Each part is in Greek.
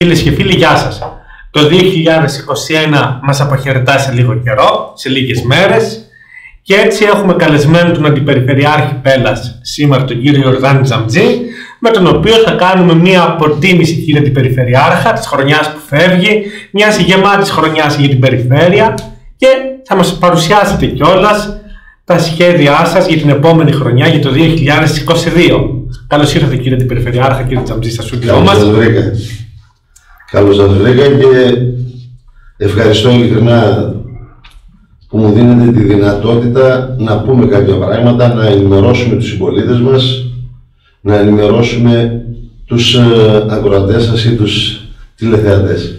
Φίλες και φίλοι, γεια σας. Το 2021 μας αποχαιρετά σε λίγο καιρό, σε λίγες μέρες, και έτσι έχουμε καλεσμένο τον Αντιπεριφερειάρχη Πέλλας σήμερα, τον κύριο Ιορδάνη Τζαμτζή, με τον οποίο θα κάνουμε μία αποτίμηση, κύριε Αντιπεριφερειάρχα, της χρονιάς που φεύγει, μιας γεμάτης χρονιάς για την περιφέρεια, και θα μας παρουσιάσετε κιόλας τα σχέδιά σας για την επόμενη χρονιά, για το 2022. Καλώς ήρθατε, κύριε Αντιπεριφερειάρχα, κύριε Τζαμτζή, στα στούντιό μας. Καλώς σας βρήκα και ευχαριστώ ειλικρινά που μου δίνετε τη δυνατότητα να πούμε κάποια πράγματα, να ενημερώσουμε τους συμπολίτες μας, να ενημερώσουμε τους ακροατές σας ή τους τηλεθεατές.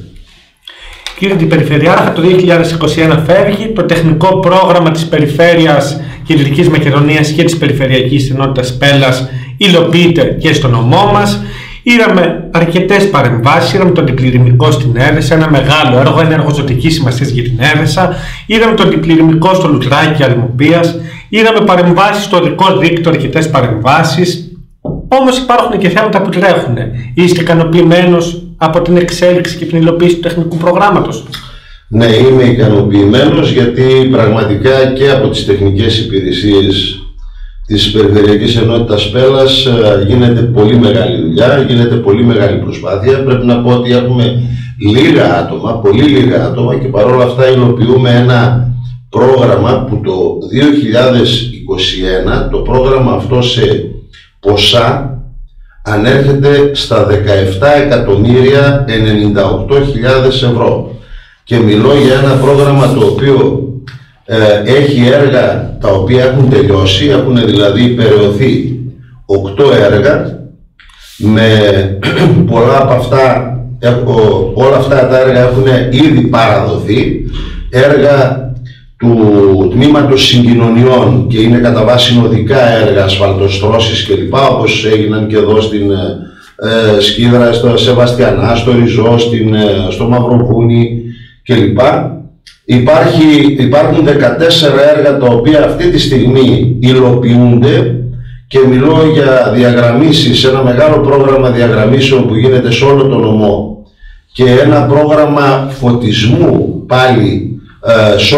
Κύριε Αντιπεριφερειάρχα, το 2021 φεύγει, το τεχνικό πρόγραμμα της Περιφέρειας Κεντρικής Μακεδονίας και της Περιφερειακής Ενότητας Πέλλας υλοποιείται και στο νομό μας. Είδαμε αρκετές παρεμβάσεις, είδαμε τον αντιπληρημικό στην Έδεσα, ένα μεγάλο έργο, ένα έργο ζωτικής σημασίας για την Έδεσα, είδαμε τον αντιπληρημικό στο Λουτράκι Αρημοπίας, είδαμε παρεμβάσεις στο οδικό δίκτυο, αρκετές παρεμβάσεις. Όμως υπάρχουν και θέματα που τρέχουν. Είστε ικανοποιημένος από την εξέλιξη και την υλοποίηση του τεχνικού προγράμματος? Ναι, είμαι ικανοποιημένος, γιατί πραγματικά και από τις τεχνικές υπηρεσίες της Περιφερειακής Ενότητας Πέλλας γίνεται πολύ μεγάλη δουλειά, γίνεται πολύ μεγάλη προσπάθεια. Πρέπει να πω ότι έχουμε λίγα άτομα, πολύ λίγα άτομα, και παρόλα αυτά υλοποιούμε ένα πρόγραμμα που το 2021 το πρόγραμμα αυτό σε ποσά ανέρχεται στα 17.098.000 ευρώ, και μιλώ για ένα πρόγραμμα το οποίο έχει έργα τα οποία έχουν τελειώσει, έχουν δηλαδή υπερεωθεί 8 έργα, με πολλά από αυτά, όλα αυτά τα έργα έχουν ήδη παραδοθεί, έργα του τμήματος συγκοινωνιών, και είναι κατά βάση οδικά έργα, ασφαλτοστρώσεις κλπ, όπως έγιναν και εδώ στην Σκίδρα, στο Σεβαστιανά, στο Ριζό, στο Μαυροβούνι κλπ. Υπάρχουν 14 έργα τα οποία αυτή τη στιγμή υλοποιούνται, και μιλώ για διαγραμμίσεις, ένα μεγάλο πρόγραμμα διαγραμμίσεων που γίνεται σε όλο τον νομό, και ένα πρόγραμμα φωτισμού πάλι σε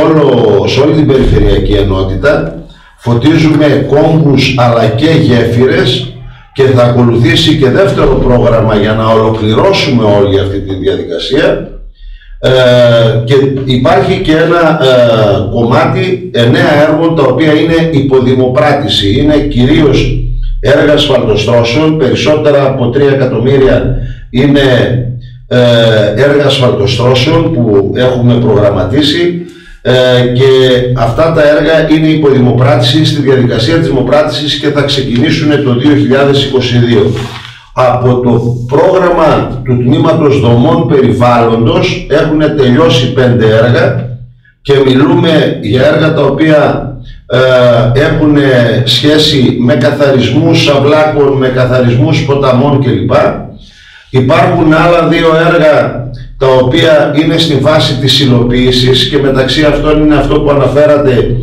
όλη την Περιφερειακή Ενότητα. Φωτίζουμε κόμβους αλλά και γέφυρες, και θα ακολουθήσει και δεύτερο πρόγραμμα για να ολοκληρώσουμε όλη αυτή τη διαδικασία. Και υπάρχει και ένα κομμάτι 9 έργων τα οποία είναι υποδημοπράτηση. Είναι κυρίως έργα ασφαλτοστρώσεων, περισσότερα από 3 εκατομμύρια είναι έργα ασφαλτοστρώσεων που έχουμε προγραμματίσει, και αυτά τα έργα είναι υποδημοπράτηση, στη διαδικασία της δημοπράτησης, και θα ξεκινήσουν το 2022. Από το πρόγραμμα του Τμήματος Δομών Περιβάλλοντος έχουν τελειώσει 5 έργα, και μιλούμε για έργα τα οποία έχουν σχέση με καθαρισμούς αυλάκων, με καθαρισμούς ποταμών κλπ. Υπάρχουν άλλα 2 έργα τα οποία είναι στην φάση της υλοποίησης, και μεταξύ αυτών είναι αυτό που αναφέρατε,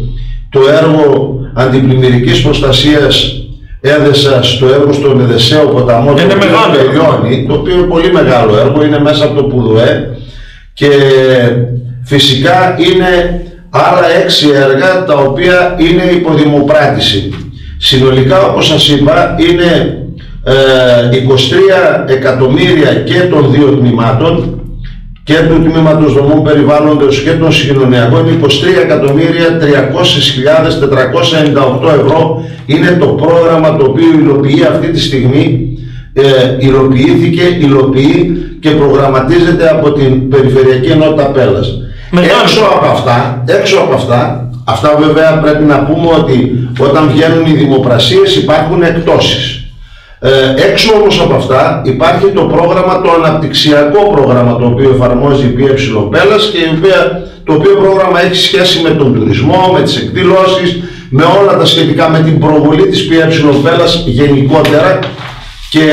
το έργο αντιπλημμυρικής προστασίας Έδεσα, στο έργο στον Εδεσαίο ποταμό, το οποίο τελειώνει, το οποίο είναι πολύ μεγάλο έργο, είναι μέσα από το Πουδουέ, και φυσικά είναι άλλα 6 έργα τα οποία είναι υποδημοπράτηση. Συνολικά, όπως σας είπα, είναι 23 εκατομμύρια και των 2 τμήματων, και του Τμήματος Δομών Περιβάλλοντος και των Συγκοινωνιακών. 23.300.498 ευρώ είναι το πρόγραμμα το οποίο υλοποιεί αυτή τη στιγμή, υλοποιεί και προγραμματίζεται από την Περιφερειακή Ενότητα Πέλλας. Έξω από αυτά βέβαια πρέπει να πούμε ότι όταν βγαίνουν οι δημοπρασίες υπάρχουν εκτόσεις. Έξω όμως από αυτά υπάρχει το πρόγραμμα, το αναπτυξιακό πρόγραμμα, το οποίο εφαρμόζει η ΠΕ Πέλλας, και το οποίο πρόγραμμα έχει σχέση με τον τουρισμό, με τις εκδηλώσεις, με όλα τα σχετικά με την προβολή της ΠΕ Πέλλας γενικότερα, και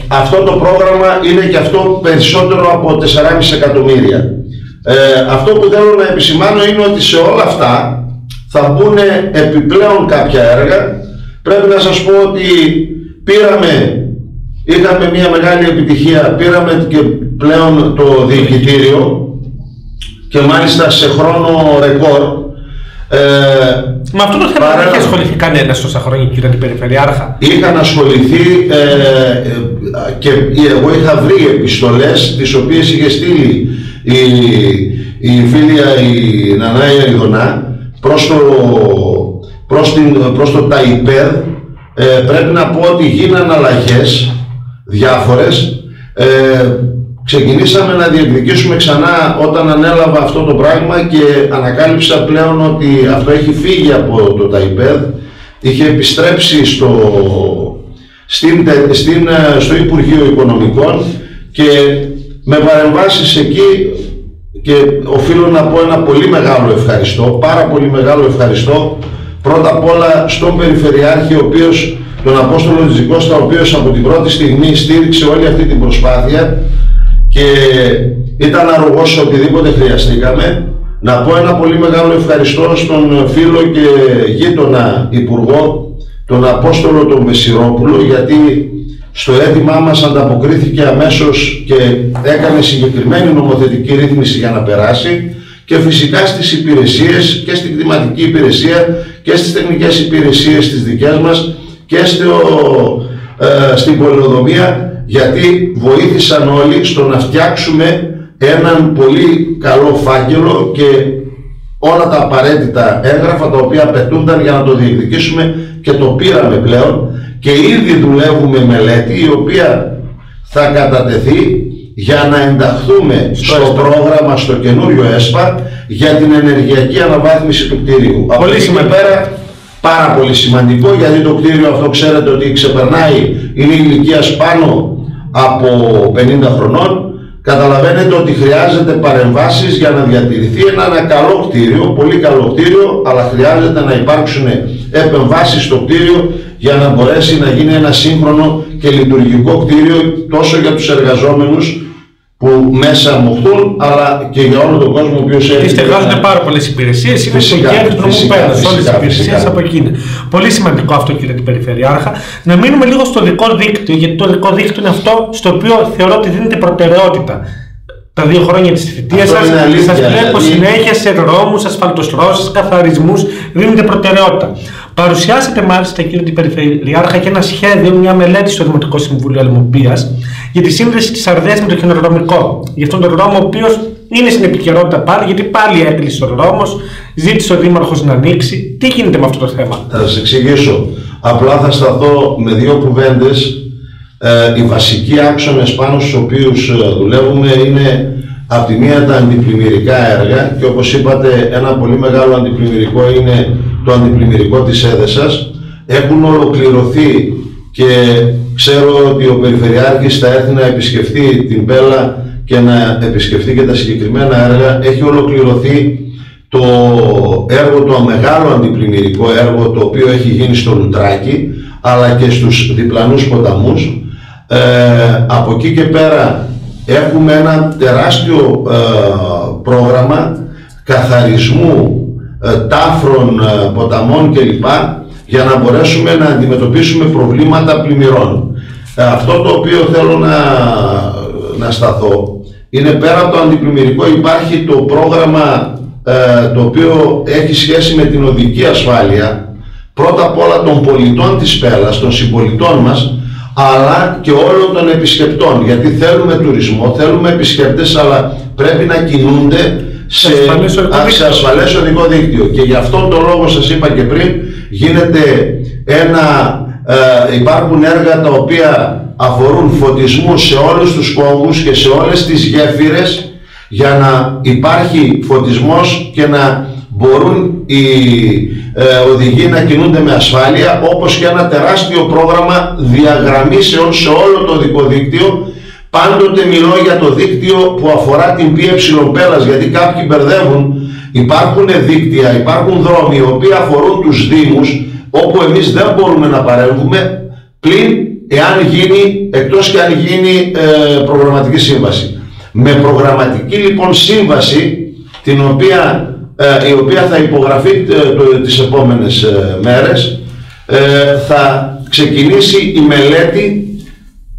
αυτό το πρόγραμμα είναι και αυτό περισσότερο από 4,5 εκατομμύρια. Αυτό που θέλω να επισημάνω είναι ότι σε όλα αυτά θα μπουν επιπλέον κάποια έργα. Πρέπει να σας πω ότι πήραμε είχαμε μια μεγάλη επιτυχία, πήραμε και πλέον το διοικητήριο και μάλιστα σε χρόνο ρεκόρ. Με αυτό το θέμα δεν έχει ασχοληθεί κανένας τόσα χρόνια, κύριε Αντιπεριφερειάρχα? Είχαν ασχοληθεί και εγώ είχα βρει επιστολές τις οποίες είχε στείλει η φίλια η Νανάη Αριδονά προς το ΤΑΙΠΕΔ. Πρέπει να πω ότι γίναν αλλαγές διάφορες. Ξεκινήσαμε να διεκδικήσουμε ξανά όταν ανέλαβα αυτό το πράγμα και ανακάλυψα πλέον ότι αυτό έχει φύγει από το ΤΑΙΠΕΔ, είχε επιστρέψει στο Υπουργείο Οικονομικών και με παρεμβάσεις εκεί, και οφείλω να πω ένα πολύ μεγάλο ευχαριστώ, πάρα πολύ μεγάλο ευχαριστώ πρώτα απ' όλα στον Περιφερειάρχη, τον Απόστολο Τζικώστα, ο οποίος από την πρώτη στιγμή στήριξε όλη αυτή την προσπάθεια και ήταν αρρωγός σε οτιδήποτε χρειαστήκαμε. Να πω ένα πολύ μεγάλο ευχαριστώ στον φίλο και γείτονα Υπουργό, τον Απόστολο τον Μεσσηρόπουλο, γιατί στο αίτημά μας ανταποκρίθηκε αμέσως και έκανε συγκεκριμένη νομοθετική ρύθμιση για να περάσει, και φυσικά στις υπηρεσίες και στην κτηματική υπηρεσία και στις τεχνικές υπηρεσίες τις δικές μας και στην πολεοδομία, γιατί βοήθησαν όλοι στο να φτιάξουμε έναν πολύ καλό φάκελο και όλα τα απαραίτητα έγγραφα τα οποία απαιτούνταν για να το διεκδικήσουμε, και το πήραμε πλέον και ήδη δουλεύουμε μελέτη η οποία θα κατατεθεί για να ενταχθούμε στο πρόγραμμα, στο καινούριο ΕΣΠΑ για την ενεργειακή αναβάθμιση του κτίριου. Πολύ σημαντικό. Πάρα πολύ σημαντικό, γιατί το κτίριο αυτό ξέρετε ότι ξεπερνάει, είναι ηλικίας πάνω από 50 χρονών. Καταλαβαίνετε ότι χρειάζεται παρεμβάσεις για να διατηρηθεί ένα καλό κτίριο, πολύ καλό κτίριο, αλλά χρειάζεται να υπάρξουν επεμβάσεις στο κτίριο για να μπορέσει να γίνει ένα σύγχρονο και λειτουργικό κτίριο τόσο για τους εργαζόμενους που μέσα μοχθούν, αλλά και για όλο τον κόσμο ο οποίος έχει. Στεγάζονται πάρα πολλές υπηρεσίες, είναι στο κέντρο του νομού Πέδας, όλες τις υπηρεσίες από εκείνη. Πολύ σημαντικό αυτό, κύριε την Περιφερειάρχα. Να μείνουμε λίγο στο δικό δίκτυο, γιατί το δικό δίκτυο είναι αυτό στο οποίο θεωρώ ότι δίνεται προτεραιότητα. Τα 2 χρόνια της θητείας σας βλέπω συνέχεια σε δρόμους, ασφαλτοστρώσεις, καθαρισμούς, δίνετε προτεραιότητα. Παρουσιάσατε μάλιστα, κύριε την Περιφερειάρχα, και ένα σχέδιο, μια μελέτη στο Δημοτικό Συμβούλιο Αλμουπίας για τη σύνδεση της Αρδέας με το χιονοδρομικό. Για αυτόν τον δρόμο, ο οποίος είναι στην επικαιρότητα πάλι, γιατί πάλι έκλεισε ο δρόμος, ζήτησε ο Δήμαρχος να ανοίξει. Τι γίνεται με αυτό το θέμα? Θα σας εξηγήσω. Απλά θα σταθώ με 2 κουβέντες. Οι βασικοί άξονες πάνω στους οποίους δουλεύουμε είναι από τη μία τα αντιπλημμυρικά έργα, και όπως είπατε ένα πολύ μεγάλο αντιπλημμυρικό είναι το αντιπλημμυρικό της Έδεσας. Έχουν ολοκληρωθεί και ξέρω ότι ο Περιφερειάρχης θα έρθει να επισκεφτεί την Πέλα και να επισκεφτεί και τα συγκεκριμένα έργα. Έχει ολοκληρωθεί το έργο, το μεγάλο αντιπλημμυρικό έργο, το οποίο έχει γίνει στο Λουτράκι αλλά και στους διπλανούς ποταμούς. Από εκεί και πέρα έχουμε ένα τεράστιο πρόγραμμα καθαρισμού τάφρων, ποταμών κλπ, για να μπορέσουμε να αντιμετωπίσουμε προβλήματα πλημμυρών. Αυτό το οποίο θέλω να σταθώ είναι, πέρα από το αντιπλημμυρικό υπάρχει το πρόγραμμα το οποίο έχει σχέση με την οδική ασφάλεια, πρώτα απ' όλα των πολιτών της Πέλας, των συμπολιτών μας, αλλά και όλων των επισκεπτών, γιατί θέλουμε τουρισμό, θέλουμε επισκέπτες, αλλά πρέπει να κινούνται σε ασφαλές οδικό δίκτυο. Και γι' αυτόν τον λόγο σας είπα και πριν, υπάρχουν έργα τα οποία αφορούν φωτισμούς σε όλους τους κόμβους και σε όλες τις γέφυρες, για να υπάρχει φωτισμός και να μπορούν οι οδηγοί να κινούνται με ασφάλεια, όπως και ένα τεράστιο πρόγραμμα διαγραμμίσεων σε όλο το οδικό δίκτυο. Πάντοτε μιλώ για το δίκτυο που αφορά την ΠΕ Πέλας, γιατί κάποιοι μπερδεύουν. Υπάρχουν δίκτυα, υπάρχουν δρόμοι οι οποίοι αφορούν τους Δήμους, όπου εμείς δεν μπορούμε να παρέμβουμε, πλην εάν γίνει, εκτός και αν γίνει προγραμματική σύμβαση. Με προγραμματική λοιπόν σύμβαση, η οποία θα υπογραφεί τις επόμενες μέρες, θα ξεκινήσει η μελέτη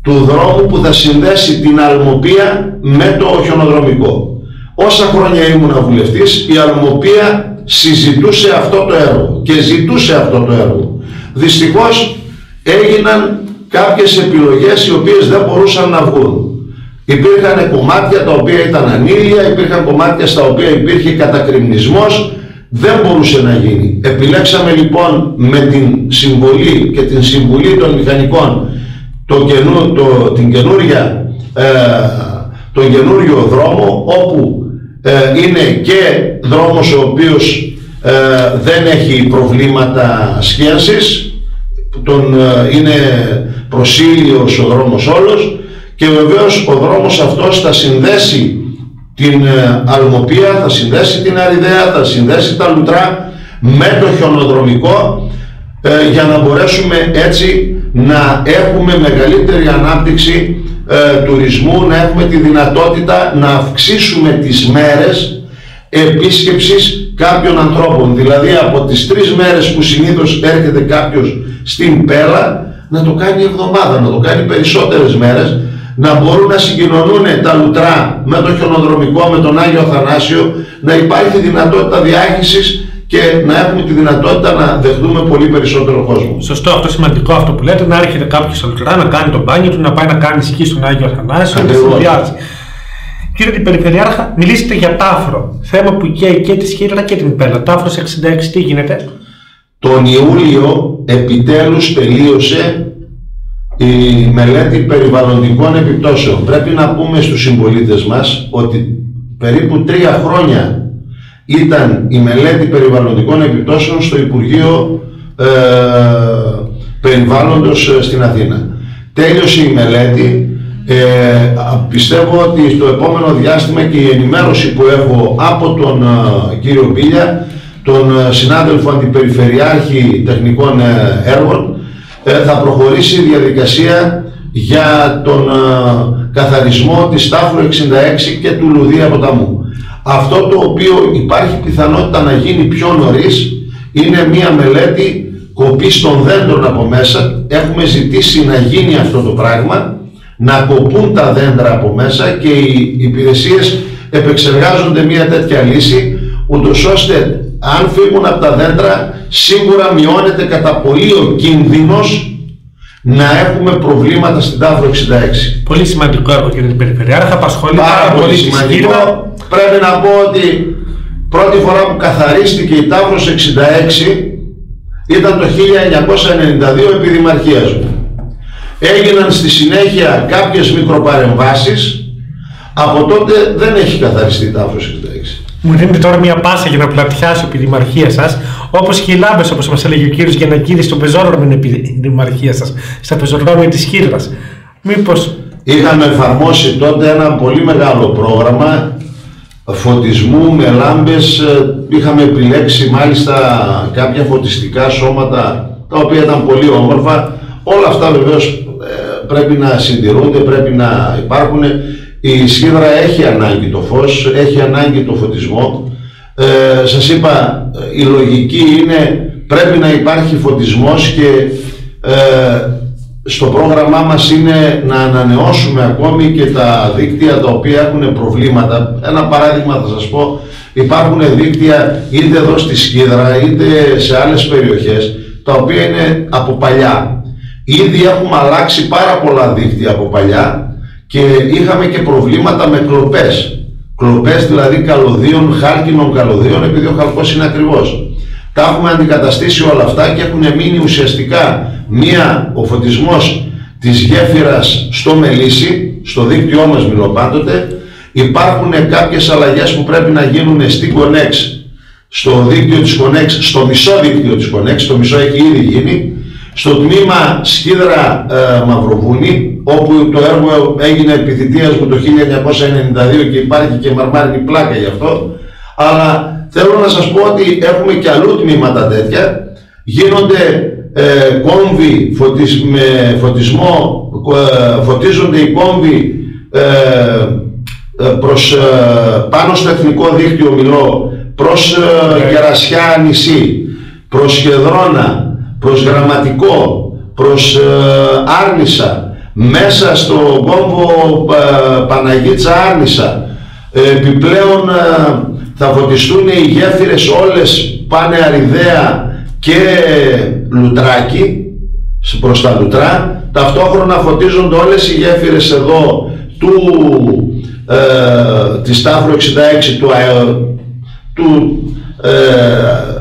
του δρόμου που θα συνδέσει την Αλμοπία με το χιονοδρομικό. Όσα χρόνια ήμουνα βουλευτής, η Αλμοπία συζητούσε αυτό το έργο και ζητούσε αυτό το έργο. Δυστυχώς έγιναν κάποιες επιλογές οι οποίες δεν μπορούσαν να βγουν. Υπήρχαν κομμάτια τα οποία ήταν ανήλια, υπήρχαν κομμάτια στα οποία υπήρχε κατακρημνισμός, δεν μπορούσε να γίνει. Επιλέξαμε λοιπόν με την συμβολή και την συμβουλή των μηχανικών τον καινούριο δρόμο, όπου είναι και δρόμος ο οποίος δεν έχει προβλήματα σκίασης, είναι προσήλιος ο δρόμος όλος, και βεβαίως ο δρόμος αυτός θα συνδέσει την Αλμοπία, θα συνδέσει την Αριδαία, θα συνδέσει τα Λουτρά με το χιονοδρομικό, για να μπορέσουμε έτσι να έχουμε μεγαλύτερη ανάπτυξη τουρισμού, να έχουμε τη δυνατότητα να αυξήσουμε τις μέρες επίσκεψης κάποιων ανθρώπων. Δηλαδή από τις 3 μέρες που συνήθως έρχεται κάποιος στην Πέλα, να το κάνει εβδομάδα, να το κάνει περισσότερες μέρες, να μπορούν να συγκοινωνούν τα Λουτρά με το χιονοδρομικό, με τον Άγιο Αθανάσιο, να υπάρχει δυνατότητα διάχυσης και να έχουμε τη δυνατότητα να δεχτούμε πολύ περισσότερο κόσμο. Σωστό, αυτό σημαντικό αυτό που λέτε, να έρχεται κάποιος στο Λουτρά, να κάνει τον μπάνιο του, να πάει να κάνει σκι στον Άγιο Αθανάσιο, να συνδυάζει. Κύριε Περιφερειάρχα, μιλήσετε για Τάφρο, θέμα που καίει και τη Σκύρα και την Πέλα. Τάφρος 66, τι γίνεται? Τον Ιούλιο επιτέλους τελείωσε η μελέτη περιβαλλοντικών επιπτώσεων. Πρέπει να πούμε στους συμπολίτες μας ότι περίπου 3 χρόνια ήταν η μελέτη περιβαλλοντικών επιπτώσεων στο Υπουργείο Περιβάλλοντος στην Αθήνα. Τέλειωσε η μελέτη. Πιστεύω ότι στο επόμενο διάστημα και η ενημέρωση που έχω από τον κύριο Μπίλια, τον συνάδελφο Αντιπεριφερειάρχη Τεχνικών Έργων, θα προχωρήσει η διαδικασία για τον καθαρισμό της Τάφρου 66 και του Λουδία ποταμού. Αυτό το οποίο υπάρχει πιθανότητα να γίνει πιο νωρίς είναι μια μελέτη κοπής των δέντρων από μέσα. Έχουμε ζητήσει να γίνει αυτό το πράγμα, να κοπούν τα δέντρα από μέσα, και οι υπηρεσίες επεξεργάζονται μια τέτοια λύση, ούτως ώστε αν φύγουν από τα δέντρα σίγουρα μειώνεται κατά πολύ ο κίνδυνος να έχουμε προβλήματα στην Τάφρο 66. Πολύ σημαντικό έργο, κύριε Περιφερειάρχα, απασχολεί πάρα πολύ σημαντικό. Πρέπει να πω ότι πρώτη φορά που καθαρίστηκε η Τάφρος 66 ήταν το 1992 επί δημαρχίας μου. Έγιναν στη συνέχεια κάποιες μικροπαρεμβάσεις. Από τότε δεν έχει καθαριστεί η Τάφρος 66. Μου δίνετε τώρα μια πάσα για να πλατιάσω επί δημαρχία σας, όπως και οι λάμπες, όπως μας έλεγε ο κύριος Γιαννακίδης, στο πεζόδρομο επί δημαρχία σας, στα πεζοδρόμια της Χήρας. Μήπως είχαμε εφαρμόσει τότε ένα πολύ μεγάλο πρόγραμμα φωτισμού με λάμπες. Είχαμε επιλέξει μάλιστα κάποια φωτιστικά σώματα τα οποία ήταν πολύ όμορφα. Όλα αυτά βεβαίως πρέπει να συντηρούνται, πρέπει να υπάρχουν. Η Σκύδρα έχει ανάγκη το φως, έχει ανάγκη το φωτισμό. Σας είπα, η λογική είναι πρέπει να υπάρχει φωτισμός, και στο πρόγραμμά μας είναι να ανανεώσουμε ακόμη και τα δίκτυα τα οποία έχουν προβλήματα. Ένα παράδειγμα θα σας πω, υπάρχουν δίκτυα είτε εδώ στη Σκύδρα είτε σε άλλες περιοχές, τα οποία είναι από παλιά. Ήδη έχουμε αλλάξει πάρα πολλά δίκτυα από παλιά και είχαμε και προβλήματα με κλοπές. Κλοπές δηλαδή καλωδίων, χάλκινων καλωδίων, επειδή ο χαλκός είναι ακριβώς. Τα έχουμε αντικαταστήσει όλα αυτά και έχουν μείνει ουσιαστικά ο φωτισμός της γέφυρας στο Μελίσι, στο δίκτυό μας μιλώ πάντοτε. Υπάρχουν κάποιες αλλαγές που πρέπει να γίνουν στην Κονέξ, στο δίκτυο της Κονέξ, στο μισό δίκτυο της Κονέξ, το μισό έχει ήδη γίνει. Στο τμήμα Σκύδρα Μαυροβούνη, όπου το έργο έγινε επί θητείας μου το 1992 και υπάρχει και μαρμάρινη πλάκα γι' αυτό. Αλλά θέλω να σας πω ότι έχουμε και αλλού τμήματα τέτοια. Γίνονται κόμβοι με φωτισμό, φωτίζονται οι κόμβοι πάνω στο εθνικό δίκτυο μιλώ, προς Γερασιά νησί, προς Γεδρόνα, προς Γραμματικό, προς Άρνησα. μέσα στο κόμβο Παναγίτσα Άρνησα. Επιπλέον θα φωτιστούν οι γέφυρες όλες, πάνε Αριδαία και Λουτράκι προς τα Λουτρά. Ταυτόχρονα φωτίζονται όλες οι γέφυρες εδώ της Τάφρου 66 του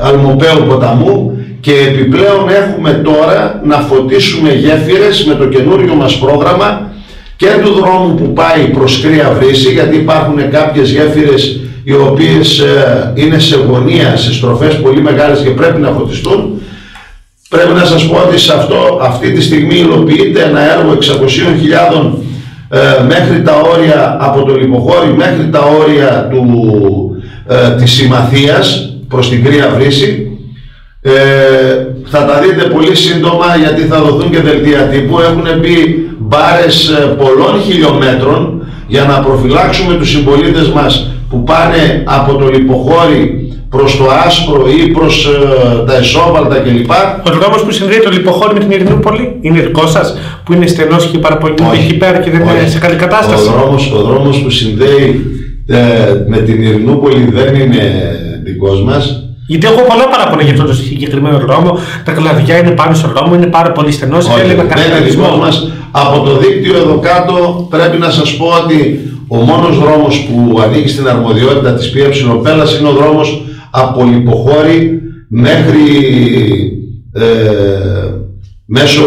Αλμοπαίου ποταμού, και επιπλέον έχουμε τώρα να φωτίσουμε γέφυρες με το καινούριο μας πρόγραμμα και του δρόμου που πάει προς Κρύα Βρύση, γιατί υπάρχουν κάποιες γέφυρες οι οποίες είναι σε γωνία, σε στροφές πολύ μεγάλες και πρέπει να φωτιστούν. Πρέπει να σας πω ότι αυτή τη στιγμή υλοποιείται ένα έργο 600.000 μέχρι τα όρια, από το Λιποχώρι μέχρι τα όρια της Συμμαθίας προς την Κρύα Βρύση. Θα τα δείτε πολύ σύντομα, γιατί θα δοθούν και δελτία τύπου. Έχουν μπει μπάρες πολλών χιλιόμετρων για να προφυλάξουμε τους συμπολίτες μας που πάνε από το Λιποχώρι προς το Άσπρο ή προς τα Εσόβαλτα κλπ. Ο δρόμος που συνδέει το Λιποχώρι με την Ειρηνούπολη είναι δικό σας, που είναι στενός και πάρα πολύ εκεί πέρα και δεν είναι σε καλή κατάσταση? Ο δρόμος που συνδέει με την Ειρηνούπολη δεν είναι δικός μας. Γιατί έχω πολλά παράπονα για αυτό το συγκεκριμένο δρόμο. Τα κλαδιά είναι πάνω στον δρόμο, είναι πάρα πολύ στενός. Δεν είναι δικός μας. Από το δίκτυο εδώ κάτω πρέπει να σας πω ότι ο μόνος δρόμος που ανήκει στην αρμοδιότητα της ΠΕ είναι ο δρόμος από Λιποχώρι μέχρι μέσω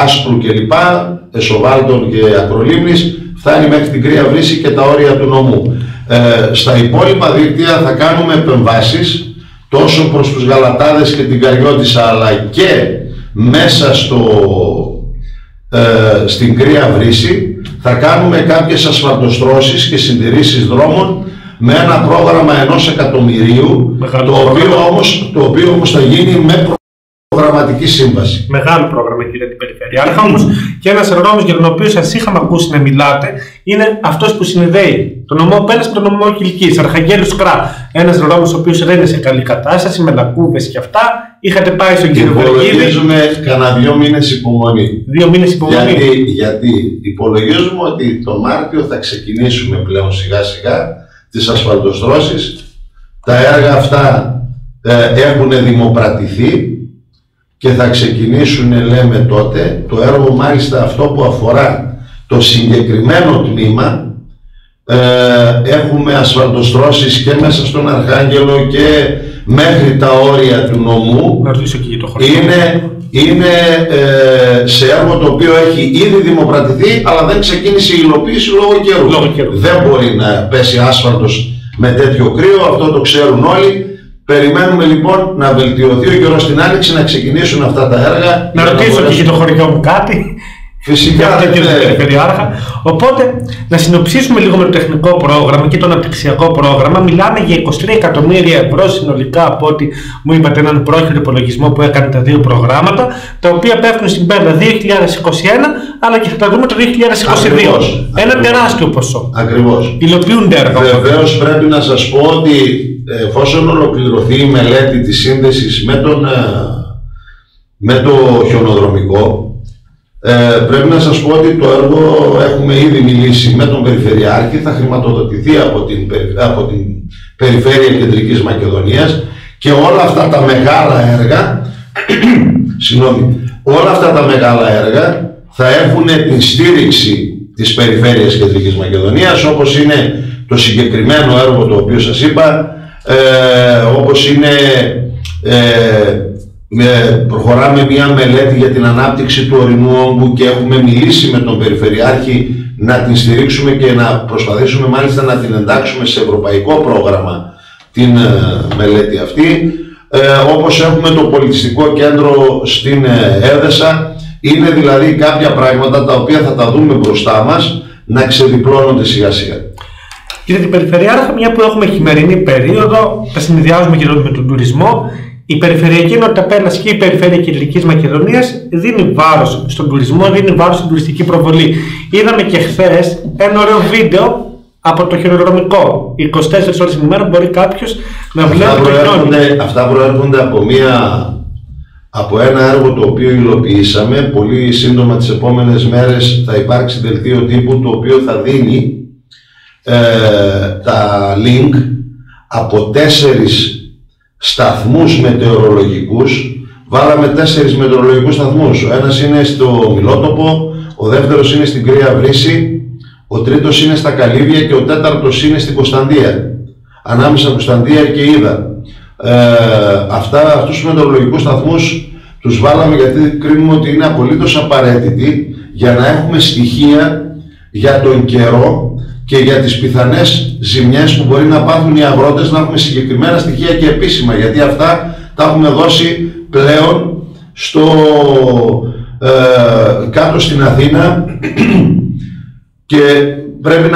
Άσπρου κλπ, Εσοβάλτων και Ακρολίμνης, φτάνει μέχρι την Κρύα Βρύση και τα όρια του νομού. Στα υπόλοιπα δίκτυα θα κάνουμε επεμβάσεις τόσο προς τους Γαλατάδες και την Καριώτισσα, αλλά και μέσα στην Κρύα Βρύση θα κάνουμε κάποιες ασφαλτοστρώσεις και συντηρήσεις δρόμων με ένα πρόγραμμα 1 εκατομμυρίου, το οποίο όμως θα γίνει με προγραμματική σύμβαση. Μεγάλο πρόγραμμα, κύριε την Περιφερειάρχα. Όμως και ένας δρόμος για τον οποίο σας είχαμε ακούσει να μιλάτε είναι αυτός που συνδέει τον νομό Πέλας με τον νομό Κιλκής, Αρχαγγέλου Σκρά. Ένας δρόμος ο οποίος δεν είναι σε καλή κατάσταση, με λακκούβες και αυτά. Είχατε πάει στον κύριο Βεργίδη. Υπολογίζουμε κανένα 2 μήνες υπομονή. 2 μήνες υπομονή. Γιατί υπολογίζουμε ότι το Μάρτιο θα ξεκινήσουμε πλέον σιγά σιγά τις ασφαλτοστρώσεις. Τα έργα αυτά έχουν δημοπρατηθεί και θα ξεκινήσουν, λέμε, τότε. Το έργο μάλιστα αυτό που αφορά το συγκεκριμένο τμήμα, έχουμε ασφαλτοστρώσεις και μέσα στον Αρχάγγελο και μέχρι τα όρια του νομού. Να ρωτήσω και για το χωριό. Είναι σε έργο το οποίο έχει ήδη δημοπρατηθεί, αλλά δεν ξεκίνησε η υλοποίηση λόγω καιρού. Δεν μπορεί να πέσει άσφαλτος με τέτοιο κρύο, αυτό το ξέρουν όλοι. Περιμένουμε λοιπόν να βελτιωθεί ο καιρός στην Άνοιξη, να ξεκινήσουν αυτά τα έργα. Να ρωτήσω και για το χωριό μου κάτι. Φυσικά, κύριε Περιφερειάρχα. Οπότε, να συνοψίσουμε λίγο με το τεχνικό πρόγραμμα και το αναπτυξιακό πρόγραμμα. Μιλάμε για 23 εκατομμύρια ευρώ συνολικά, από ό,τι μου είπατε, έναν πρόχειρο υπολογισμό που έκανε τα δύο προγράμματα, τα οποία πέφτουν στην πέμπτα 2021, αλλά και θα τα δούμε το 2022. Ένα τεράστιο ποσό. Ακριβώς. Υλοποιούνται έργα. Βεβαίως, πρέπει να σας πω ότι εφόσον ολοκληρωθεί η μελέτη της σύνδεσης με το χιονοδρομικό, πρέπει να σας πω ότι το έργο έχουμε ήδη μιλήσει με τον Περιφερειάρχη, θα χρηματοδοτηθεί από την Περιφέρεια Κεντρικής Μακεδονίας, και όλα αυτά τα μεγάλα έργα όλα αυτά τα μεγάλα έργα θα έχουν την στήριξη της Περιφέρειας Κεντρικής Μακεδονίας, όπως είναι το συγκεκριμένο έργο το οποίο σας είπα, όπως είναι προχωράμε μια μελέτη για την ανάπτυξη του ορεινού όγκου και έχουμε μιλήσει με τον Περιφερειάρχη να την στηρίξουμε και να προσπαθήσουμε μάλιστα να την εντάξουμε σε ευρωπαϊκό πρόγραμμα την μελέτη αυτή. Όπως έχουμε το πολιτιστικό κέντρο στην Έδεσα. Είναι δηλαδή κάποια πράγματα τα οποία θα τα δούμε μπροστά μας να ξεδιπλώνονται σιγά σιγά. Κύριε την Περιφερειάρχα, μια που έχουμε χειμερινή περίοδο, τα συνδυάζουμε και με τον τουρισμό. Η Περιφερειακή Ενότητα Πέλας και η Περιφέρεια Κεντρικής Μακεδονίας δίνει βάρος στον τουρισμό, δίνει βάρος στην τουριστική προβολή. Είδαμε και χθες ένα ωραίο βίντεο από το χιονοδρομικό. 24 ώρες την ημέρα μπορεί κάποιος να βλέπει το χιόνι. Αυτά προέρχονται από μια από ένα έργο το οποίο υλοποιήσαμε. Πολύ σύντομα τις επόμενες μέρες θα υπάρξει δελτίο τύπου το οποίο θα δίνει τα link από 4 σταθμούς μετεωρολογικούς. Βάλαμε 4 μετεωρολογικούς σταθμούς. Ο ένας είναι στο Μιλότοπο, ο δεύτερος είναι στην Κρύα Βρύση, ο τρίτος είναι στα Καλύβια και ο τέταρτος είναι στην Κωνσταντία. Ανάμεσα Κωνσταντία και Ίδα. Αυτούς τους μετεωρολογικούς σταθμούς τους βάλαμε γιατί κρίνουμε ότι είναι απολύτως απαραίτητοι για να έχουμε στοιχεία για τον καιρό και για τις πιθανές ζημιές που μπορεί να πάθουν οι αγρότες, να έχουμε συγκεκριμένα στοιχεία και επίσημα, γιατί αυτά τα έχουμε δώσει πλέον κάτω στην Αθήνα και πρέπει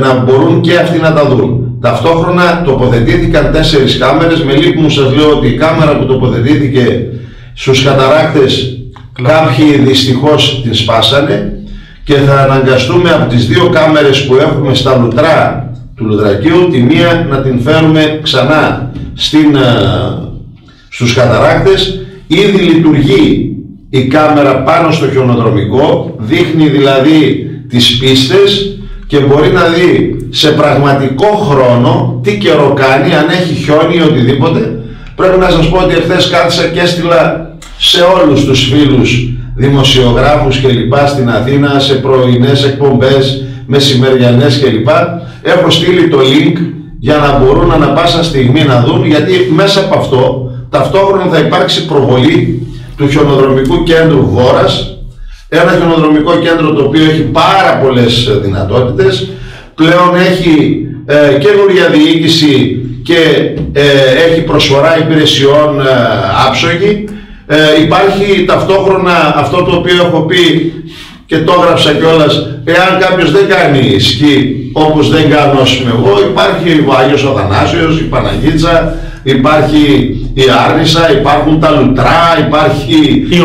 να μπορούν και αυτοί να τα δουν. Ταυτόχρονα τοποθετήθηκαν 4 κάμερες. Με λύπη μου σας λέω ότι η κάμερα που τοποθετήθηκε στους καταράκτες κάποιοι δυστυχώς την σπάσανε και θα αναγκαστούμε από τις 2 κάμερες που έχουμε στα λουτρά του Λουδρακίου τη μία να την φέρουμε ξανά στους καταράκτες. Ήδη λειτουργεί η κάμερα πάνω στο χιονοδρομικό, δείχνει δηλαδή τις πίστες και μπορεί να δει σε πραγματικό χρόνο τι καιρό κάνει, αν έχει χιόνι ή οτιδήποτε. Πρέπει να σας πω ότι εχθές κάθισα και έστειλα σε όλους τους φίλους δημοσιογράφους και λοιπά στην Αθήνα, σε πρωινές εκπομπές, μεσημεριανές και λοιπά. Έχω στείλει το link για να μπορούν ανα πάσα στιγμή να δουν, γιατί μέσα από αυτό ταυτόχρονα θα υπάρξει προβολή του χιονοδρομικού κέντρου Βόρας. Ένα χιονοδρομικό κέντρο το οποίο έχει πάρα πολλές δυνατότητες. Πλέον έχει καινούρια διοίκηση και έχει προσφορά υπηρεσιών άψογη. Υπάρχει ταυτόχρονα αυτό το οποίο έχω πει και το έγραψα κιόλας, εάν κάποιος δεν κάνει σκι όπως δεν κάνω εγώ, υπάρχει ο Άγιος Αθανάσιος, η Παναγίτσα, υπάρχει η Άρνησα, υπάρχουν τα Λουτρά, υπάρχει η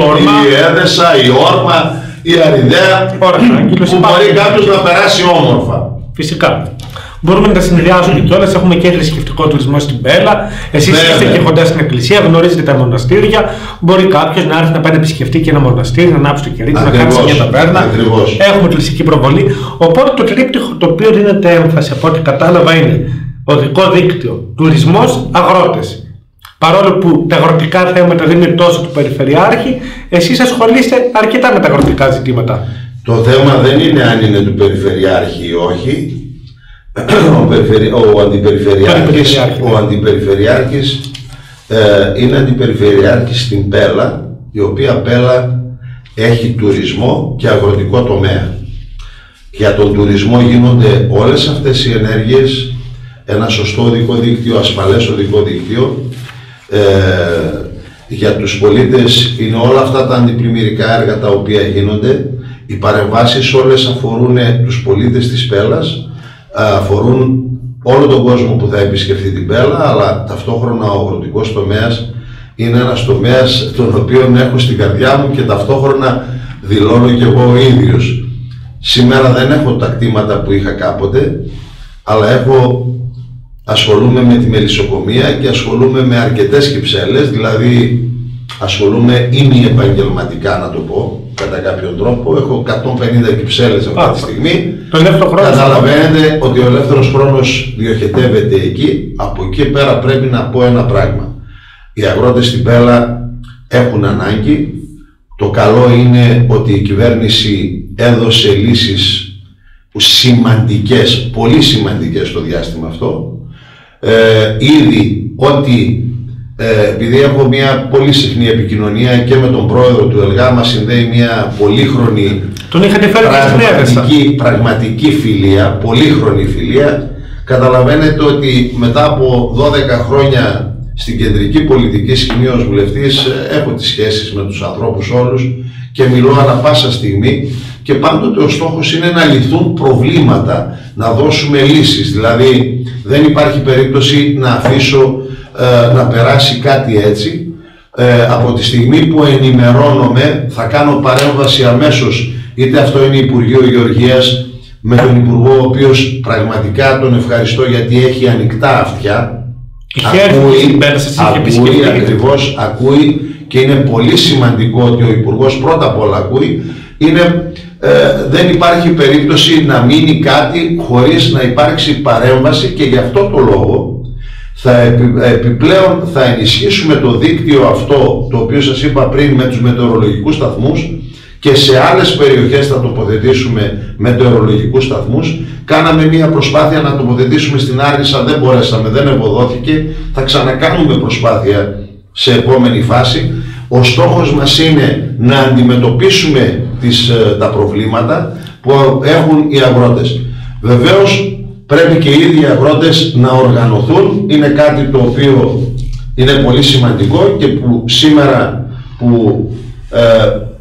Έδεσα, η Όρμα, η Αριδαία, που μπορεί κάποιος να περάσει όμορφα. Φυσικά. Μπορούμε να τα συνδυάσουμε κιόλας. Έχουμε και θρησκευτικό τουρισμό στην Πέλα. Εσείς είστε και κοντά στην εκκλησία, γνωρίζετε τα μοναστήρια. Μπορεί κάποιος να έρθει να πάει να επισκεφτεί και ένα μοναστήρι, να ανάψει το κερί του, να κάνει μια ταβέρνα. Έχουμε κλασική προβολή. Οπότε το τρίπτυχο το οποίο δίνεται έμφαση από ό,τι κατάλαβα είναι οδικό δίκτυο, τουρισμός, αγρότες. Παρόλο που τα αγροτικά θέματα δεν είναι τόσο του Περιφερειάρχη, εσείς ασχολείστε αρκετά με τα αγροτικά ζητήματα. Το θέμα δεν είναι αν είναι του Περιφερειάρχη ή όχι. Ο αντιπεριφερειάρχης είναι αντιπεριφερειάρχης στην Πέλα, η οποία Πέλα έχει τουρισμό και αγροτικό τομέα. Για τον τουρισμό γίνονται όλες αυτές οι ενέργειες, ένα σωστό οδικό δίκτυο, ασφαλές οδικό δίκτυο. Για τους πολίτες είναι όλα αυτά τα αντιπλημμυρικά έργα τα οποία γίνονται. Οι παρεμβάσεις όλες αφορούν τους πολίτες της Πέλας, αφορούν όλο τον κόσμο που θα επισκεφθεί την Πέλα, αλλά ταυτόχρονα ο αγροτικός τομέας είναι ένας τομέας τον οποίο έχω στην καρδιά μου και ταυτόχρονα δηλώνω και εγώ ο ίδιος. Σήμερα δεν έχω τα κτήματα που είχα κάποτε, αλλά ασχολούμαι με τη μελισσοκομεία και ασχολούμαι με αρκετές κυψέλες, δηλαδή ασχολούμαι ημιεπαγγελματικά, να το πω, κατά κάποιον τρόπο. Έχω 150 κυψέλες αυτή τη στιγμή. Καταλαβαίνετε ότι ο ελεύθερος χρόνος διοχετεύεται εκεί. Από εκεί πέρα πρέπει να πω ένα πράγμα. Οι αγρότες στην Πέλα έχουν ανάγκη. Το καλό είναι ότι η κυβέρνηση έδωσε λύσεις σημαντικές, πολύ σημαντικές στο διάστημα αυτό. Ήδη ότι επειδή έχω μια πολύ συχνή επικοινωνία και με τον πρόεδρο του ΕΛΓΑ, μας συνδέει μια πολύχρονη πραγματική φιλία, πολύχρονη φιλία. Καταλαβαίνετε ότι μετά από 12 χρόνια στην κεντρική πολιτική σκηνή ως βουλευτής έχω τις σχέσεις με τους ανθρώπους όλους και μιλώ ανα πάσα στιγμή και πάντοτε ο στόχος είναι να λυθούν προβλήματα, να δώσουμε λύσεις. Δηλαδή δεν υπάρχει περίπτωση να αφήσω να περάσει κάτι έτσι. Από τη στιγμή που ενημερώνομαι θα κάνω παρέμβαση αμέσως, είτε αυτό είναι Υπουργείο Γεωργίας με τον Υπουργό, ο οποίος πραγματικά τον ευχαριστώ γιατί έχει ανοιχτά αυτιά, ακούει ακριβώς, ακούει και είναι πολύ σημαντικό ότι ο Υπουργός πρώτα απ' όλα ακούει, είναι δεν υπάρχει περίπτωση να μείνει κάτι χωρίς να υπάρξει παρέμβαση, και γι' αυτό το λόγο επιπλέον θα ενισχύσουμε το δίκτυο αυτό, το οποίο σας είπα πριν, με τους μετεωρολογικούς σταθμούς, και σε άλλες περιοχές θα τοποθετήσουμε μετεωρολογικούς σταθμούς. Κάναμε μια προσπάθεια να τοποθετήσουμε στην Άρνησσα, δεν μπορέσαμε, δεν ευωδόθηκε. Θα ξανακάνουμε προσπάθεια σε επόμενη φάση. Ο στόχος μας είναι να αντιμετωπίσουμε τα προβλήματα που έχουν οι αγρότες. Βεβαίως πρέπει και οι ίδιοι αγρότες να οργανωθούν. Είναι κάτι το οποίο είναι πολύ σημαντικό και που σήμερα που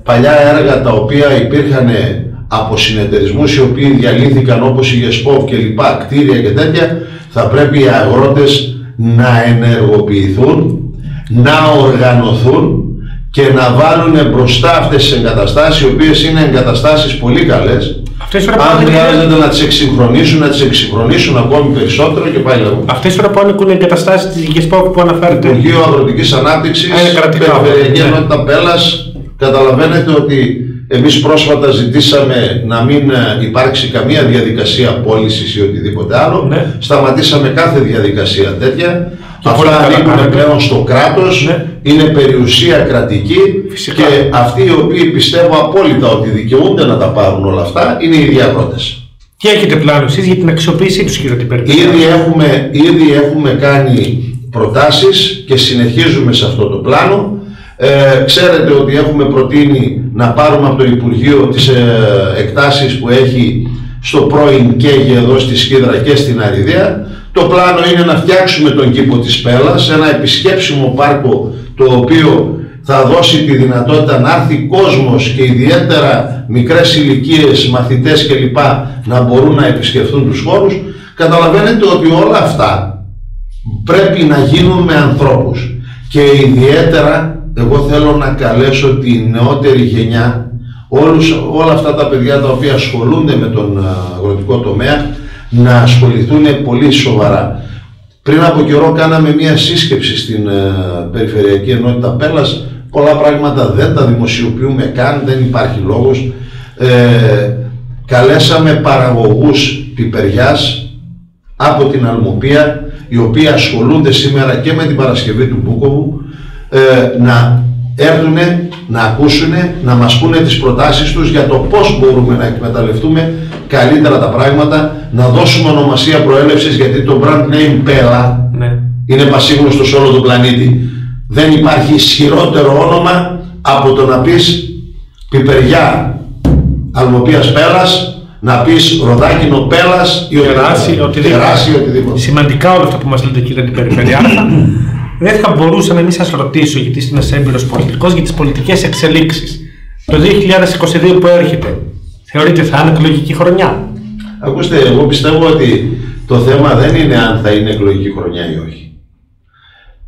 παλιά έργα τα οποία υπήρχαν από συνεταιρισμούς οι οποίοι διαλύθηκαν, όπως η Γεσπόβ και λοιπά, κτίρια και τέτοια, θα πρέπει οι αγρότες να ενεργοποιηθούν, να οργανωθούν και να βάλουν μπροστά αυτές τις εγκαταστάσεις, οι οποίες είναι εγκαταστάσεις πολύ καλές. Αν χρειάζεται να τις εξυγχρονίσουν, να τις εξυγχρονίσουν ακόμη περισσότερο και πάλι λέγω. Αυτές τώρα που ανήκουν οι εγκαταστάσεις της Γεσπόβ που αναφέρετε. Υπουργείο Αγροτικής Ανάπτυξης, Περιφερειακή Ενότητα Πέλλας. Καταλαβαίνετε ότι εμείς πρόσφατα ζητήσαμε να μην υπάρξει καμία διαδικασία πώλησης ή οτιδήποτε άλλο. Ναι. Σταματήσαμε κάθε διαδικασία τέτοια. Και αυτά ανήκουν πλέον στο κράτος. Ναι. Είναι περιουσία κρατική. Φυσικά. Και αυτοί οι οποίοι πιστεύω απόλυτα ότι δικαιούνται να τα πάρουν όλα αυτά είναι οι ίδιοι αγρότες. Τι έχετε πλάνο εσείς για την αξιοποίησή τους, κύριε Τιπερδάκη? Ήδη έχουμε κάνει προτάσεις και συνεχίζουμε σε αυτό το πλάνο. Ξέρετε ότι έχουμε προτείνει να πάρουμε από το Υπουργείο τις εκτάσεις που έχει στο πρώην ΚΕΓΕ εδώ στη Σκύδρα και στην Αριδαία. Το πλάνο είναι να φτιάξουμε τον κήπο της Πέλλας, ένα επισκέψιμο πάρκο το οποίο θα δώσει τη δυνατότητα να έρθει κόσμος και ιδιαίτερα μικρές ηλικίες, μαθητές κλπ. Να μπορούν να επισκεφθούν τους χώρους. Καταλαβαίνετε ότι όλα αυτά πρέπει να γίνουν με ανθρώπους, και ιδιαίτερα εγώ θέλω να καλέσω τη νεότερη γενιά, όλα αυτά τα παιδιά τα οποία ασχολούνται με τον αγροτικό τομέα, να ασχοληθούν πολύ σοβαρά. Πριν από καιρό κάναμε μια σύσκεψη στην Περιφερειακή Ενότητα Πέλλας. Πολλά πράγματα δεν τα δημοσιοποιούμε καν, δεν υπάρχει λόγος. Καλέσαμε παραγωγούς πιπεριάς από την Αλμοπία, οι οποίοι ασχολούνται σήμερα και με την παρασκευή του Μπούκοβου, να έρθουν, να ακούσουν, να μας πούνε τις προτάσεις τους για το πώς μπορούμε να εκμεταλλευτούμε καλύτερα τα πράγματα, να δώσουμε ονομασία προέλευσης, γιατί το brand name Πέλλα είναι πασίγνωστο σε όλο τον πλανήτη. Δεν υπάρχει ισχυρότερο όνομα από το να πεις πιπεριά Αλμοπίας Πέλλας, να πεις ροδάκινο Πέλλας ή οτιδήποτε. Σημαντικά όλα αυτά που μας λέτε, κύριε Περιφερειάρχα. Δεν θα μπορούσα να μην σας ρωτήσω, γιατί είστε ένας έμπειρος πολιτικός, για τις πολιτικές εξελίξεις. Το 2022 που έρχεται, θεωρείτε θα είναι εκλογική χρονιά? Ακούστε, εγώ πιστεύω ότι το θέμα δεν είναι αν θα είναι εκλογική χρονιά ή όχι.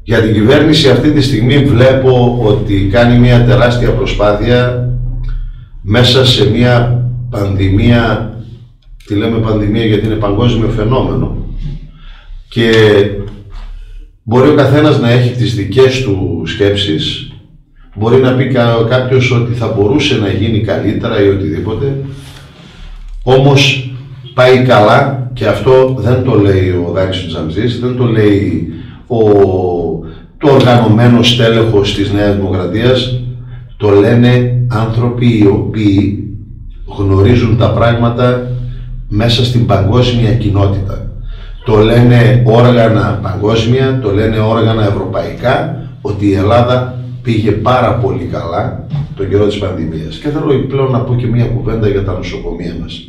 Για την κυβέρνηση αυτή τη στιγμή βλέπω ότι κάνει μια τεράστια προσπάθεια μέσα σε μια πανδημία. Τη λέμε πανδημία γιατί είναι παγκόσμιο φαινόμενο, και μπορεί ο καθένας να έχει τις δικές του σκέψεις. Μπορεί να πει κάποιος ότι θα μπορούσε να γίνει καλύτερα ή οτιδήποτε. Όμως πάει καλά, και αυτό δεν το λέει ο Δάκης Τζαμζής, δεν το λέει το οργανωμένο στέλεχος της Νέας Δημοκρατίας. Το λένε άνθρωποι οι οποίοι γνωρίζουν τα πράγματα μέσα στην παγκόσμια κοινότητα. Το λένε όργανα παγκόσμια, το λένε όργανα ευρωπαϊκά, ότι η Ελλάδα πήγε πάρα πολύ καλά τον καιρό της πανδημίας. Και θέλω πλέον να πω και μια κουβέντα για τα νοσοκομεία μας.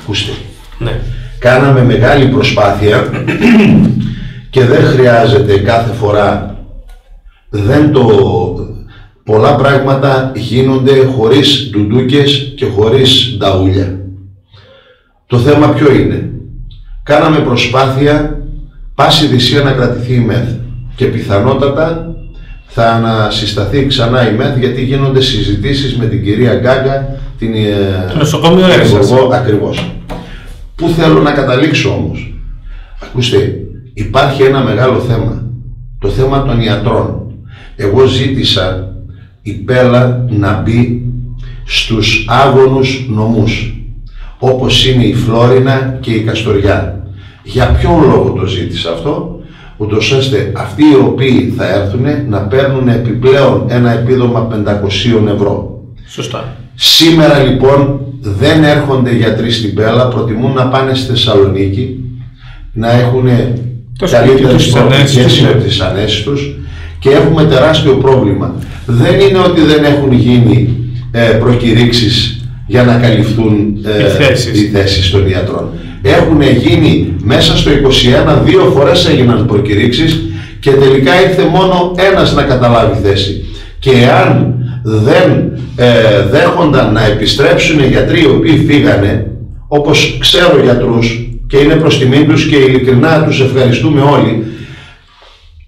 Ακούστε, κάναμε μεγάλη προσπάθεια και δεν χρειάζεται κάθε φορά, πολλά πράγματα γίνονται χωρίς ντουντούκες και χωρίς νταούλια. Το θέμα ποιο είναι? Κάναμε προσπάθεια πάση θυσία να κρατηθεί η ΜΕΘ, και πιθανότατα θα ανασυσταθεί ξανά η ΜΕΘ, γιατί γίνονται συζητήσεις με την κυρία Γκάγκα, την νοσοκομείο ακριβώς. Πού θέλω να καταλήξω όμως? Ακούστε, υπάρχει ένα μεγάλο θέμα, το θέμα των ιατρών. Εγώ ζήτησα η Πέλα να μπει στους άγωνους νομούς, όπως είναι η Φλόρινα και η Καστοριά. Για ποιον λόγο το ζήτησα αυτό? Ούτως ώστε αυτοί οι οποίοι θα έρθουν να παίρνουν επιπλέον ένα επίδομα 500 ευρώ. Σωστά. Σήμερα λοιπόν δεν έρχονται γιατροί στην Πέλα, προτιμούν να πάνε στη Θεσσαλονίκη, να έχουν καλύτερες προοπτικές με τις ανέσεις τους, και έχουμε τεράστιο πρόβλημα. Δεν είναι ότι δεν έχουν γίνει προκηρύξεις για να καλυφθούν οι θέσεις των ιατρών. Έχουν γίνει μέσα στο 21, 2 φορές έγιναν προκηρύξεις και τελικά ήρθε μόνο ένας να καταλάβει θέση. Και εάν δεν δέχονταν να επιστρέψουν οι γιατροί οι οποίοι φύγανε, όπως ξέρω γιατρούς και είναι προς τιμή τους και ειλικρινά τους ευχαριστούμε όλοι,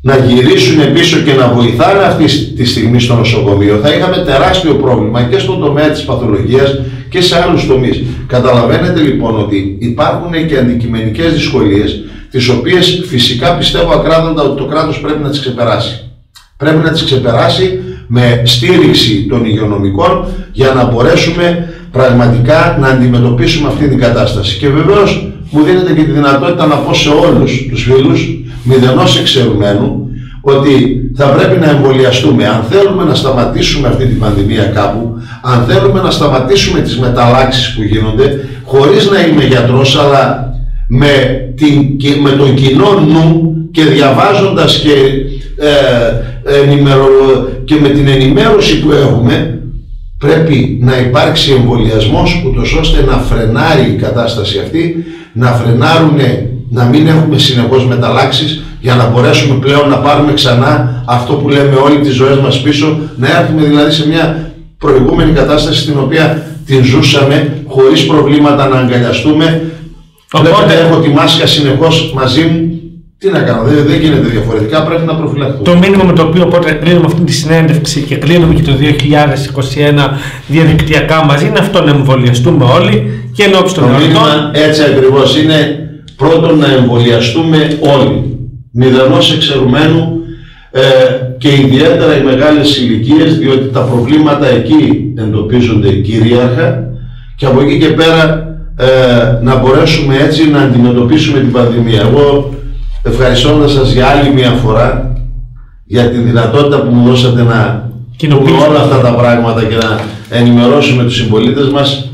να γυρίσουν πίσω και να βοηθάνε αυτή τη στιγμή στο νοσοκομείο, θα είχαμε τεράστιο πρόβλημα και στον τομέα της παθολογίας και σε άλλους τομείς. Καταλαβαίνετε λοιπόν ότι υπάρχουν και αντικειμενικές δυσκολίες, τις οποίες φυσικά πιστεύω ακράδαντα ότι το κράτος πρέπει να τις ξεπεράσει. Πρέπει να τις ξεπεράσει με στήριξη των υγειονομικών για να μπορέσουμε πραγματικά να αντιμετωπίσουμε αυτή την κατάσταση. Και βεβαίως μου δίνεται και τη δυνατότητα να πω σε όλους τους φίλους, μηδενός εξαιρουμένου, ότι θα πρέπει να εμβολιαστούμε. Αν θέλουμε να σταματήσουμε αυτή την πανδημία κάπου, αν θέλουμε να σταματήσουμε τις μεταλλάξεις που γίνονται, χωρίς να είμαι γιατρός, αλλά με τον κοινό νου και διαβάζοντας και με την ενημέρωση που έχουμε, πρέπει να υπάρξει εμβολιασμός, ούτως ώστε να φρενάρει η κατάσταση αυτή, να φρενάρουν, να μην έχουμε συνεχώς μεταλλάξεις, για να μπορέσουμε πλέον να πάρουμε ξανά αυτό που λέμε όλοι τις ζωές μας πίσω, να έρθουμε δηλαδή σε μια προηγούμενη κατάσταση στην οποία την ζούσαμε χωρίς προβλήματα να αγκαλιαστούμε. Οπότε έχω τη μάσκα συνεχώς μαζί μου. Τι να κάνω, δεν γίνεται διαφορετικά, πρέπει να προφυλαχθούμε. Το μήνυμα με το οποίο οπότε κλείνουμε αυτή τη συνέντευξη και κλείνουμε και το 2021 διαδικτυακά μαζί είναι αυτό, να εμβολιαστούμε όλοι και ενώπιση των εορτών. Το μήνυμα έτσι ακριβώς είναι, πρώτον να εμβολιαστούμε όλοι, μηδενός εξαιρουμένου, και ιδιαίτερα οι μεγάλες ηλικίες, διότι τα προβλήματα εκεί εντοπίζονται κυρίαρχα, και από εκεί και πέρα να μπορέσουμε έτσι να αντιμετωπίσουμε την πανδημία. Εγώ, ευχαριστώντας σας για άλλη μια φορά για τη δυνατότητα που μου δώσατε να πούμε όλα αυτά τα πράγματα και να ενημερώσουμε τους συμπολίτες μας,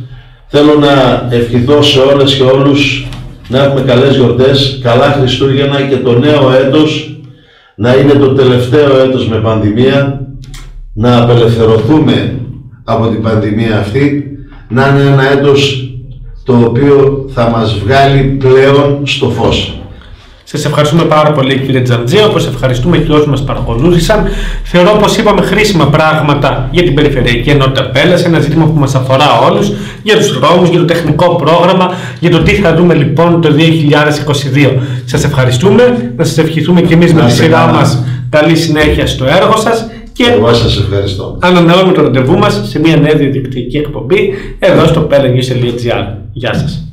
θέλω να ευχηθώ σε όλες και όλους να έχουμε καλές γιορτές, καλά Χριστούγεννα και το νέο έτος να είναι το τελευταίο έτος με πανδημία, να απελευθερωθούμε από την πανδημία αυτή, να είναι ένα έτος το οποίο θα μας βγάλει πλέον στο φως. Σας ευχαριστούμε πάρα πολύ κύριε Τζαντζέ, όπως ευχαριστούμε και όσους μας παρακολούθησαν. Θεωρώ πως είπαμε χρήσιμα πράγματα για την Περιφερειακή Ενότητα Πέλας, ένα ζήτημα που μας αφορά όλους, για τους δρόμους, για το τεχνικό πρόγραμμα, για το τι θα δούμε λοιπόν το 2022. Σας ευχαριστούμε, να σας ευχηθούμε και εμείς με τη σειρά μας καλή συνέχεια στο έργο σας. Και εγώ σας ευχαριστώ. Ανανεώνουμε το ραντεβού μας σε μια νέα διαδικτυακή εκπομπή εδώ στο pellanews.gr. Γεια σας.